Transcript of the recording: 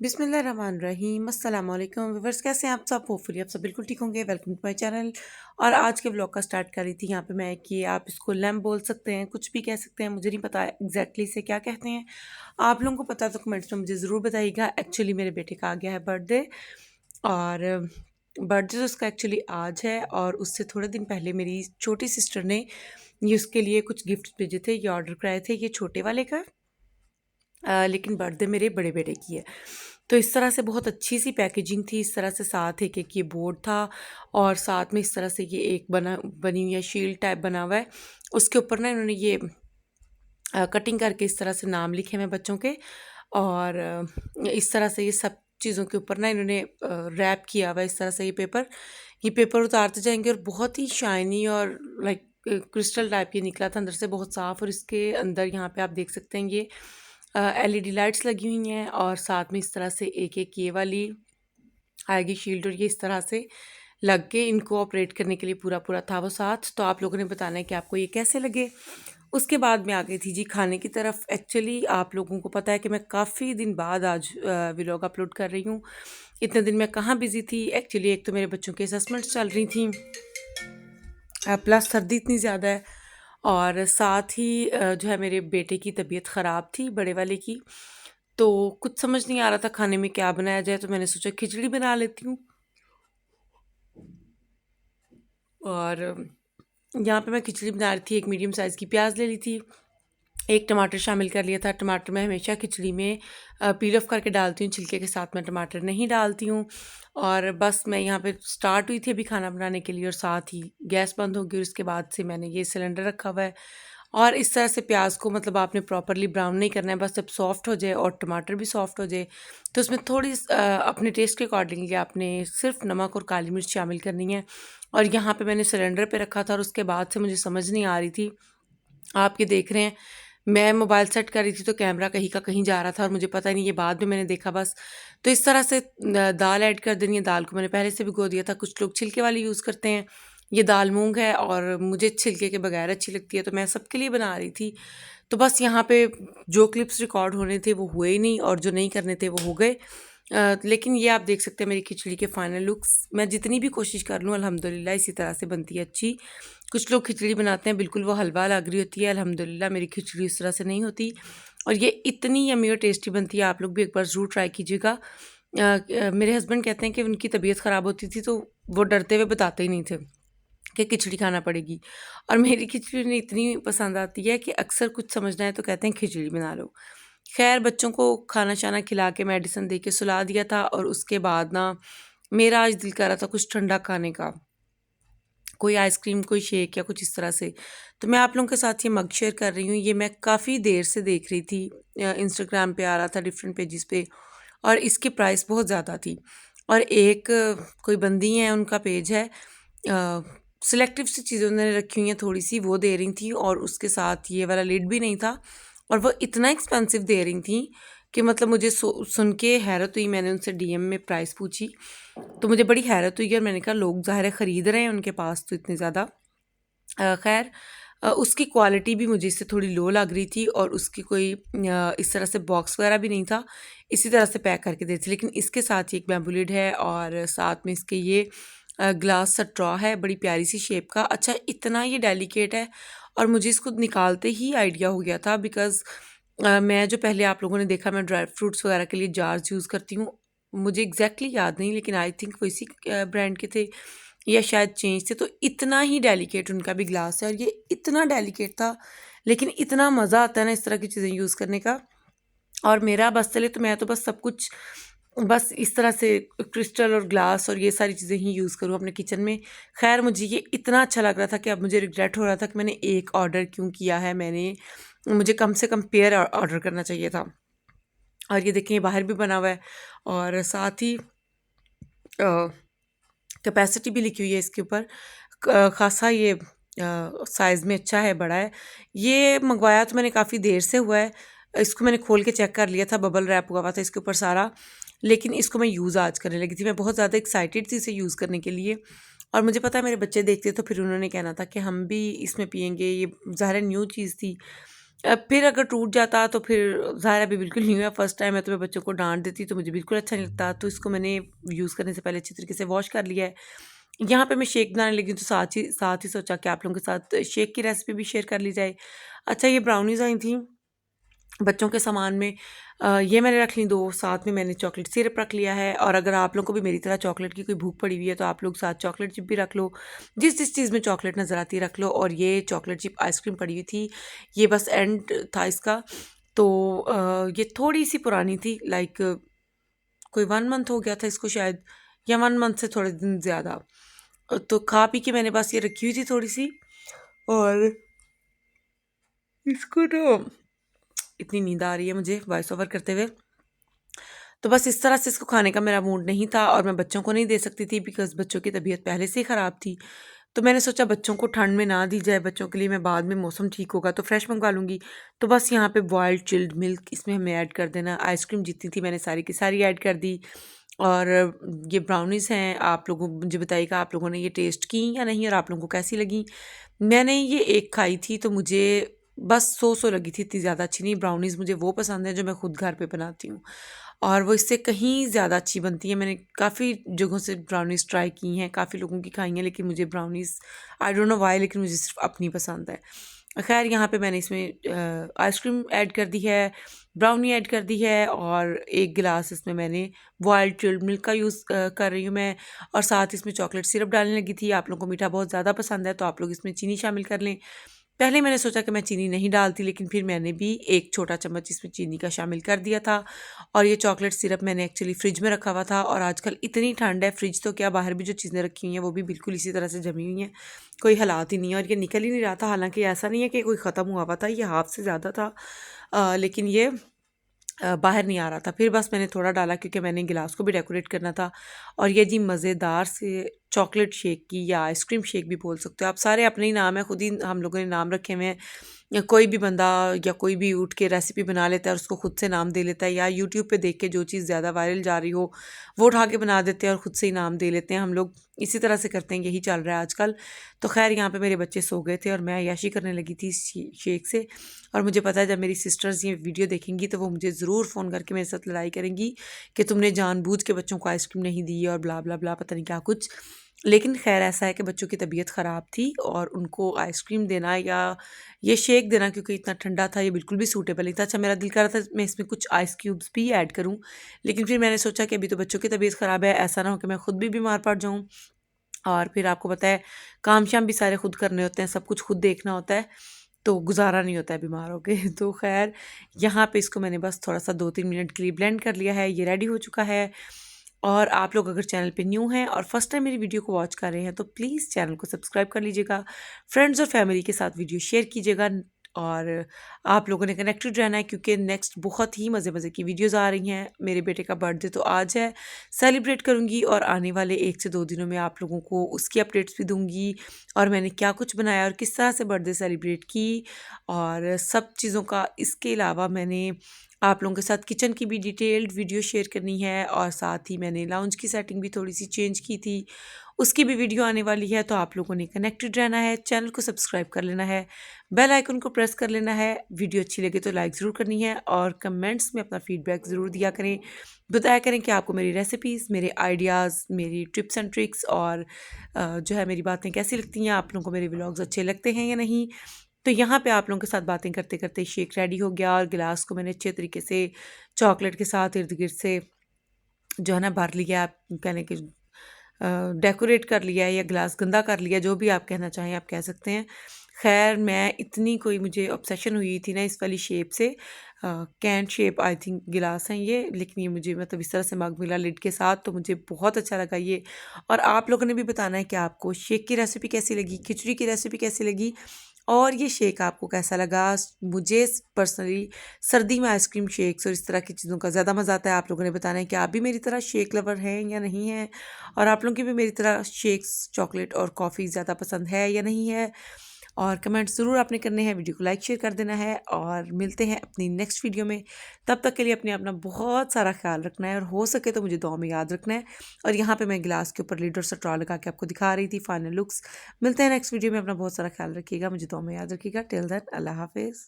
बिस्मिल्लाहिर्रहमानिर्रहीम अस्सलाम वालेकुम व्यूअर्स, कैसे हैं आप सब? होपफुली आप सब बिल्कुल ठीक होंगे। Welcome to my channel. और आज के व्लॉग का स्टार्ट कर रही थी यहाँ पे मैं कि आप इसको लैम्प बोल सकते हैं, कुछ भी कह सकते हैं, मुझे नहीं पता एग्जैक्टली से क्या कहते हैं। आप लोगों को पता तो कमेंट्स में मुझे ज़रूर बताइएगा। एक्चुअली मेरे बेटे का आ गया है बर्थडे, और बर्थडे तो उसका एक्चुअली आज है, और उससे थोड़े दिन पहले मेरी छोटी सिस्टर ने ये उसके लिए कुछ गिफ्ट भेजे थे, ये ऑर्डर कराए थे, ये छोटे वाले का। लेकिन बर्थडे मेरे बड़े बेटे की है। तो इस तरह से बहुत अच्छी सी पैकेजिंग थी, इस तरह से साथ एक एक ये बोर्ड था, और साथ में इस तरह से ये एक बनी हुई है शील्ड टाइप बना हुआ है। उसके ऊपर ना इन्होंने ये कटिंग करके इस तरह से नाम लिखे हुए हैं बच्चों के, और इस तरह से ये सब चीज़ों के ऊपर ना इन्होंने रैप किया हुआ है इस तरह से। ये पेपर उतारते जाएंगे, और बहुत ही शाइनी और लाइक क्रिस्टल टाइप ये निकला था अंदर से, बहुत साफ़। और इसके अंदर यहाँ पे आप देख सकते हैं ये एलईडी लाइट्स लगी हुई हैं, और साथ में इस तरह से एक एक ये वाली आएगी शील्ड, और ये इस तरह से लग के इनको ऑपरेट करने के लिए पूरा पूरा था वो साथ। तो आप लोगों ने बताना है कि आपको ये कैसे लगे। उसके बाद मैं आ गई थी जी खाने की तरफ। एक्चुअली आप लोगों को पता है कि मैं काफ़ी दिन बाद आज व्लॉग अपलोड कर रही हूँ। इतने दिन मैं कहाँ बिज़ी थी। एक्चुअली एक तो मेरे बच्चों की असेसमेंट्स चल रही थी, प्लस सर्दी इतनी ज़्यादा है, और साथ ही जो है मेरे बेटे की तबीयत ख़राब थी, बड़े वाले की। तो कुछ समझ नहीं आ रहा था खाने में क्या बनाया जाए, तो मैंने सोचा खिचड़ी बना लेती हूँ। और यहाँ पे मैं खिचड़ी बना रही थी, एक मीडियम साइज़ की प्याज ले ली थी, एक टमाटर शामिल कर लिया था। टमाटर मैं हमेशा खिचड़ी में पील ऑफ करके डालती हूँ, छिलके के साथ मैं टमाटर नहीं डालती हूँ। और बस मैं यहाँ पे स्टार्ट हुई थी अभी खाना बनाने के लिए, और साथ ही गैस बंद हो गई, और उसके बाद से मैंने ये सिलेंडर रखा हुआ है। और इस तरह से प्याज को मतलब आपने प्रॉपरली ब्राउन नहीं करना है, बस जब सॉफ्ट हो जाए और टमाटर भी सॉफ्ट हो जाए, तो उसमें थोड़ी अपने टेस्ट के अकॉर्डिंगली आपने सिर्फ नमक और काली मिर्च शामिल करनी है। और यहाँ पे मैंने सिलेंडर पे रखा था, और उसके बाद से मुझे समझ नहीं आ रही थी। आप ये देख रहे हैं, मैं मोबाइल सेट कर रही थी तो कैमरा कहीं का कहीं जा रहा था, और मुझे पता ही नहीं, ये बाद में मैंने देखा बस। तो इस तरह से दाल ऐड कर देनी है। दाल को मैंने पहले से भिगो दिया था। कुछ लोग छिलके वाली यूज़ करते हैं, ये दाल मूंग है, और मुझे छिलके के बगैर अच्छी लगती है, तो मैं सबके लिए बना रही थी। तो बस यहाँ पे जो क्लिप्स रिकॉर्ड होने थे वो हुए ही नहीं, और जो नहीं करने थे वो हो गए। लेकिन ये आप देख सकते हैं मेरी खिचड़ी के फाइनल लुक्स। मैं जितनी भी कोशिश कर लूँ अल्हम्दुलिल्लाह इसी तरह से बनती है अच्छी। कुछ लोग खिचड़ी बनाते हैं बिल्कुल वो हलवा लग रही होती है, अल्हम्दुलिल्लाह मेरी खिचड़ी उस तरह से नहीं होती, और ये इतनी यम्मी और टेस्टी बनती है। आप लोग भी एक बार ज़रूर ट्राई कीजिएगा। मेरे हस्बैंड कहते हैं कि उनकी तबीयत ख़राब होती थी तो वो डरते हुए बताते ही नहीं थे कि खिचड़ी खाना पड़ेगी, और मेरी खिचड़ी उन्हें इतनी पसंद आती है कि अक्सर कुछ समझना है तो कहते हैं खिचड़ी बना लो। खैर, बच्चों को खाना शाना खिला के मेडिसिन दे के सुला दिया था, और उसके बाद ना मेरा आज दिल कर रहा था कुछ ठंडा खाने का, कोई आइसक्रीम, कोई शेक या कुछ इस तरह से। तो मैं आप लोगों के साथ ये मग शेयर कर रही हूँ। ये मैं काफ़ी देर से देख रही थी, इंस्टाग्राम पे आ रहा था डिफरेंट पेजेस पे, और इसकी प्राइस बहुत ज़्यादा थी। और एक कोई बंदी हैं, उनका पेज है, सिलेक्टिव सी चीज़ें उन्होंने रखी हुई हैं थोड़ी सी, वो दे रही थी, और उसके साथ ये वाला लिड भी नहीं था, और वो इतना एक्सपेंसिव दे रही थी कि मतलब मुझे सुन के हैरत हुई। मैंने उनसे डीएम में प्राइस पूछी, तो मुझे बड़ी हैरत हुई, और मैंने कहा लोग ज़ाहिर है ख़रीद रहे हैं उनके पास तो इतने ज़्यादा। खैर, उसकी क्वालिटी भी मुझे इससे थोड़ी लो लग रही थी, और उसकी कोई इस तरह से बॉक्स वगैरह भी नहीं था, इसी तरह से पैक करके देती थी। लेकिन इसके साथ ही एक बैम्बू लिड है, और साथ में इसके ये ग्लास स्ट्रॉ है, बड़ी प्यारी सी शेप का। अच्छा, इतना ये डेलिकेट है, और मुझे इसको निकालते ही आइडिया हो गया था, बिकॉज़ मैं जो पहले आप लोगों ने देखा मैं ड्राई फ्रूट्स वगैरह के लिए जार्स यूज़ करती हूँ। मुझे एग्जैक्टली याद नहीं, लेकिन आई थिंक वो इसी ब्रांड के थे, या शायद चेंज थे। तो इतना ही डेलिकेट उनका भी ग्लास है, और ये इतना डेलिकेट था, लेकिन इतना मज़ा आता है ना इस तरह की चीज़ें यूज़ करने का। और मेरा बस चले तो मैं तो बस सब कुछ बस इस तरह से क्रिस्टल और ग्लास और ये सारी चीज़ें ही यूज़ करूँ अपने किचन में। खैर, मुझे ये इतना अच्छा लग रहा था कि अब मुझे रिग्रेट हो रहा था कि मैंने एक ऑर्डर क्यों किया है। मुझे कम से कम पेयर ऑर्डर करना चाहिए था। और ये देखें, ये बाहर भी बना हुआ है, और साथ ही कैपेसिटी भी लिखी हुई है इसके ऊपर। खासा ये साइज़ में अच्छा है, बड़ा है। ये मंगवाया तो मैंने काफ़ी देर से हुआ है। इसको मैंने खोल के चेक कर लिया था, बबल रैप हुआ हुआ था इसके ऊपर सारा, लेकिन इसको मैं यूज़ आज करने लगी थी। मैं बहुत ज़्यादा एक्साइटेड थी इसे यूज़ करने के लिए, और मुझे पता है मेरे बच्चे देखते तो फिर उन्होंने कहना था कि हम भी इसमें पियेंगे। ये ज़ाहिर न्यू चीज़ थी, फिर अगर टूट जाता तो फिर ज़ाहिर अभी बिल्कुल नहीं हुआ, फर्स्ट टाइम है तो मैं बच्चों को डांट देती तो मुझे बिल्कुल अच्छा नहीं लगता। तो इसको मैंने यूज़ करने से पहले अच्छी तरीके से वॉश कर लिया है। यहाँ पे मैं शेक बनाने लगी हूँ, तो साथ ही सोचा कि आप लोगों के साथ शेक की रेसिपी भी शेयर कर ली जाए। अच्छा, ये ब्राउनीज़ आई थी बच्चों के सामान में, ये मैंने रख ली 2, साथ में मैंने चॉकलेट सिरप रख लिया है। और अगर आप लोगों को भी मेरी तरह चॉकलेट की कोई भूख पड़ी हुई है तो आप लोग साथ चॉकलेट चिप भी रख लो, जिस चीज़ में चॉकलेट नज़र आती है रख लो। और ये चॉकलेट चिप आइसक्रीम पड़ी हुई थी, ये बस एंड था इसका। तो ये थोड़ी सी पुरानी थी, लाइक कोई 1 मंथ हो गया था इसको शायद, या 1 मंथ से थोड़े दिन ज़्यादा। तो खा पी के मैंने बस ये रखी हुई थी थोड़ी सी, और इसको ना इतनी नींद आ रही है मुझे वॉइस ओवर करते हुए। तो बस इस तरह से इसको खाने का मेरा मूड नहीं था, और मैं बच्चों को नहीं दे सकती थी बिकॉज़ बच्चों की तबीयत पहले से ही ख़राब थी। तो मैंने सोचा बच्चों को ठंड में ना दी जाए, बच्चों के लिए मैं बाद में मौसम ठीक होगा तो फ्रेश मंगवा लूँगी। तो बस यहाँ पे बॉइल्ड चिल्ड मिल्क इसमें हमें ऐड कर देना। आइसक्रीम जितनी थी मैंने सारी की सारी ऐड कर दी। और ये ब्राउनीज़ हैं, आप लोगों मुझे बताइएगा आप लोगों ने ये टेस्ट की या नहीं, और आप लोगों को कैसी लगी। मैंने ये एक खाई थी तो मुझे बस सो लगी थी, इतनी ज़्यादा अच्छी नहीं। ब्राउनीज़ मुझे वो पसंद है जो मैं खुद घर पे बनाती हूँ, और वो इससे कहीं ज़्यादा अच्छी बनती है। मैंने काफ़ी जगहों से ब्राउनीज़ ट्राई की हैं, काफ़ी लोगों की खाई हैं, लेकिन मुझे brownies I don't know why, लेकिन मुझे सिर्फ अपनी पसंद है। खैर यहाँ पे मैंने इसमें आइसक्रीम ऐड कर दी है, ब्राउनी ऐड कर दी है, और 1 गिलास इसमें मैंने बॉइल्ड चिल्ड मिल्क का यूज़ कर रही हूँ मैं। और साथ इसमें चॉकलेट सिरप डालने लगी थी। आप लोगों को मीठा बहुत ज़्यादा पसंद है तो आप लोग इसमें चीनी शामिल कर लें। पहले मैंने सोचा कि मैं चीनी नहीं डालती, लेकिन फिर मैंने भी 1 छोटा चम्मच इसमें चीनी का शामिल कर दिया था। और ये चॉकलेट सिरप मैंने एक्चुअली फ्रिज में रखा हुआ था, और आजकल इतनी ठंड है, फ्रिज तो क्या बाहर भी जो चीज़ें रखी हुई हैं वो भी बिल्कुल इसी तरह से जमी हुई हैं, कोई हालात ही नहीं है, और ये निकल ही नहीं रहा था। हालांकि ऐसा नहीं है कि कोई ख़त्म हुआ हुआ था, ये हाफ से ज़्यादा था, लेकिन ये बाहर नहीं आ रहा था। फिर बस मैंने थोड़ा डाला क्योंकि मैंने गिलास को भी डेकोरेट करना था। और ये जी मज़ेदार से चॉकलेट शेक की, या आइसक्रीम शेक भी बोल सकते हो आप, सारे अपने ही नाम है, खुद ही हम लोगों ने नाम रखे हुए हैं। या कोई भी बंदा या कोई भी उठ के रेसिपी बना लेता है और उसको खुद से नाम दे लेता है, या यूट्यूब पे देख के जो चीज़ ज़्यादा वायरल जा रही हो वो उठा के बना देते हैं और ख़ुद से ही नाम दे लेते हैं। हम लोग इसी तरह से करते हैं, यही चल रहा है आजकल। तो खैर यहाँ पे मेरे बच्चे सो गए थे और मैं अय्याशी करने लगी थी शेक से। और मुझे पता है जब मेरी सिस्टर्स ये वीडियो देखेंगी तो वो मुझे ज़रूर फ़ोन करके मेरे साथ लड़ाई करेंगी कि तुमने जानबूझ के बच्चों को आइसक्रीम नहीं दी और ब्ला ब्ला ब्ला, पता नहीं क्या कुछ। लेकिन खैर ऐसा है कि बच्चों की तबीयत ख़राब थी और उनको आइसक्रीम देना या ये शेक देना क्योंकि इतना ठंडा था, ये बिल्कुल भी सूटेबल नहीं था। अच्छा, मेरा दिल कर रहा था मैं इसमें कुछ आइस क्यूब्स भी ऐड करूं, लेकिन फिर मैंने सोचा कि अभी तो बच्चों की तबीयत ख़राब है, ऐसा ना हो कि मैं खुद भी बीमार पड़ जाऊं। और फिर आपको पता है काम शाम भी सारे खुद करने होते हैं, सब कुछ खुद देखना होता है, तो गुजारा नहीं होता है बीमार हो के। तो खैर यहाँ पे इसको मैंने बस थोड़ा सा 2-3 मिनट के लिए ब्लेंड कर लिया है, ये रेडी हो चुका है। और आप लोग अगर चैनल पे न्यू हैं और फर्स्ट टाइम मेरी वीडियो को वॉच कर रहे हैं तो प्लीज़ चैनल को सब्सक्राइब कर लीजिएगा, फ्रेंड्स और फैमिली के साथ वीडियो शेयर कीजिएगा। और आप लोगों ने कनेक्टेड रहना है क्योंकि नेक्स्ट बहुत ही मज़े मज़े की वीडियोज़ आ रही हैं। मेरे बेटे का बर्थडे तो आज है, सेलिब्रेट करूँगी और आने वाले 1 से 2 दिनों में आप लोगों को उसकी अपडेट्स भी दूँगी, और मैंने क्या कुछ बनाया और किस तरह से बर्थडे सेलिब्रेट की और सब चीज़ों का। इसके अलावा मैंने आप लोगों के साथ किचन की भी डिटेल्ड वीडियो शेयर करनी है, और साथ ही मैंने लाउंज की सेटिंग भी थोड़ी सी चेंज की थी, उसकी भी वीडियो आने वाली है। तो आप लोगों ने कनेक्टेड रहना है, चैनल को सब्सक्राइब कर लेना है, बेल आइकन को प्रेस कर लेना है। वीडियो अच्छी लगे तो लाइक ज़रूर करनी है, और कमेंट्स में अपना फीडबैक ज़रूर दिया करें, बताया करें कि आपको मेरी रेसिपीज़, मेरे आइडियाज़, मेरी टिप्स एंड ट्रिक्स और जो है मेरी बातें कैसी लगती हैं, आप लोगों को मेरे व्लॉग्स अच्छे लगते हैं या नहीं। तो यहाँ पे आप लोगों के साथ बातें करते करते शेक रेडी हो गया, और गिलास को मैंने अच्छे तरीके से चॉकलेट के साथ इर्द गिर्द से जो है ना भर लिया, आप कहने के डेकोरेट कर लिया है या गिलास गंदा कर लिया, जो भी आप कहना चाहें आप कह सकते हैं। खैर मैं इतनी कोई मुझे ऑब्सेशन हुई थी ना इस वाली शेप से, कैन शेप आई थिंक गिलास हैं ये, लेकिन ये मुझे मतलब इस तरह से मग मिला लिड के साथ तो मुझे बहुत अच्छा लगा ये। और आप लोगों ने भी बताना है कि आपको शेक की रेसिपी कैसी लगी, खिचड़ी की रेसिपी कैसी लगी, और ये शेक आपको कैसा लगा। मुझे पर्सनली सर्दी में आइसक्रीम शेक्स और इस तरह की चीज़ों का ज़्यादा मज़ा आता है। आप लोगों ने बताना है कि आप भी मेरी तरह शेक लवर हैं या नहीं हैं, और आप लोगों की भी मेरी तरह शेक्स, चॉकलेट और कॉफ़ी ज़्यादा पसंद है या नहीं है। और कमेंट्स ज़रूर आपने करने हैं, वीडियो को लाइक शेयर कर देना है, और मिलते हैं अपनी नेक्स्ट वीडियो में। तब तक के लिए अपना बहुत सारा ख्याल रखना है, और हो सके तो मुझे दुआ में याद रखना है। और यहाँ पे मैं गिलास के ऊपर लिड और स्ट्रॉ लगा के आपको दिखा रही थी फाइनल लुक्स। मिलते हैं नेक्स्ट वीडियो में, अपना बहुत सारा ख्याल रखिएगा, मुझे दुआ में याद रखिएगा। टिल देन अल्लाह हाफिज़।